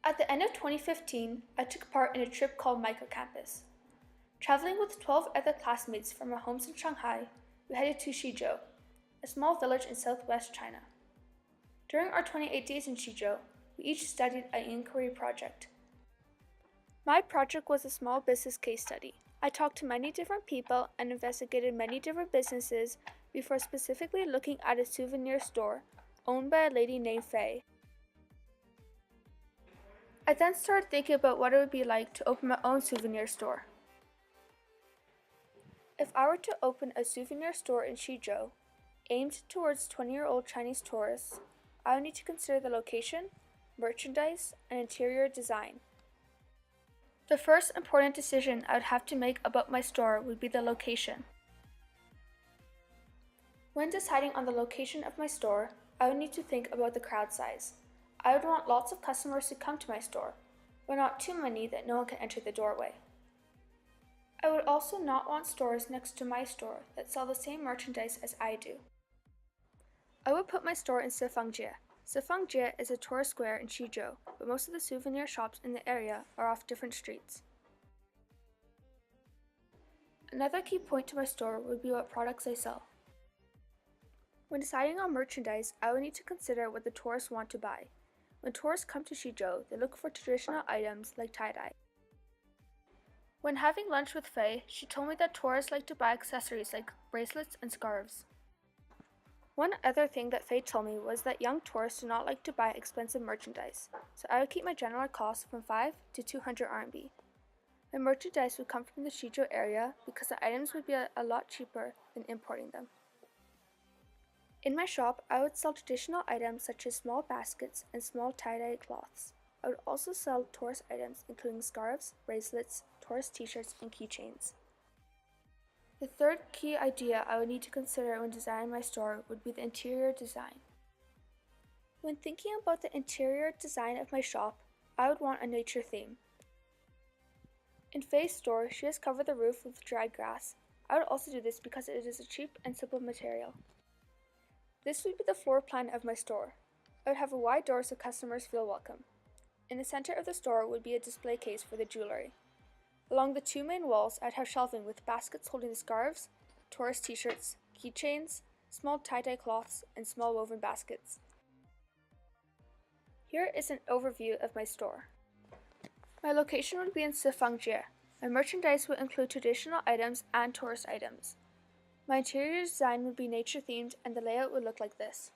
At the end of 2015, I took part in a trip called Microcampus. Traveling with 12 other classmates from our homes in Shanghai, we headed to Xizhou, a small village in southwest China. During our 28 days in Xizhou, we each studied an inquiry project. My project was a small business case study. I talked to many different people and investigated many different businesses before specifically looking at a souvenir store owned by a lady named Faye. I then started thinking about what it would be like to open my own souvenir store. If I were to open a souvenir store in Xizhou, aimed towards 20-year-old Chinese tourists, I would need to consider the location, merchandise, and interior design. The first important decision I would have to make about my store would be the location. When deciding on the location of my store, I would need to think about the crowd size. I would want lots of customers to come to my store, but not too many that no one can enter the doorway. I would also not want stores next to my store that sell the same merchandise as I do. I would put my store in Souvenir. Souvenir is a tourist square in Xizhou, but most of the souvenir shops in the area are off different streets. Another key point to my store would be what products I sell. When deciding on merchandise, I would need to consider what the tourists want to buy. When tourists come to Xizhou, they look for traditional items like tie-dye. When having lunch with Faye, she told me that tourists like to buy accessories like bracelets and scarves. One other thing that Faye told me was that young tourists do not like to buy expensive merchandise, so I would keep my general cost from 5 to 200 RMB. My merchandise would come from the Xizhou area because the items would be a lot cheaper than importing them. In my shop, I would sell traditional items such as small baskets and small tie-dye cloths. I would also sell tourist items including scarves, bracelets, tourist t-shirts, and keychains. The third key idea I would need to consider when designing my store would be the interior design. When thinking about the interior design of my shop, I would want a nature theme. In Faye's store, she has covered the roof with dried grass. I would also do this because it is a cheap and simple material. This would be the floor plan of my store. I would have a wide door so customers feel welcome. In the center of the store would be a display case for the jewelry. Along the two main walls, I'd have shelving with baskets holding the scarves, tourist t-shirts, keychains, small tie-dye cloths, and small woven baskets. Here is an overview of my store. My location would be in Souvenir. My merchandise would include traditional items and tourist items. My interior design would be nature-themed and the layout would look like this.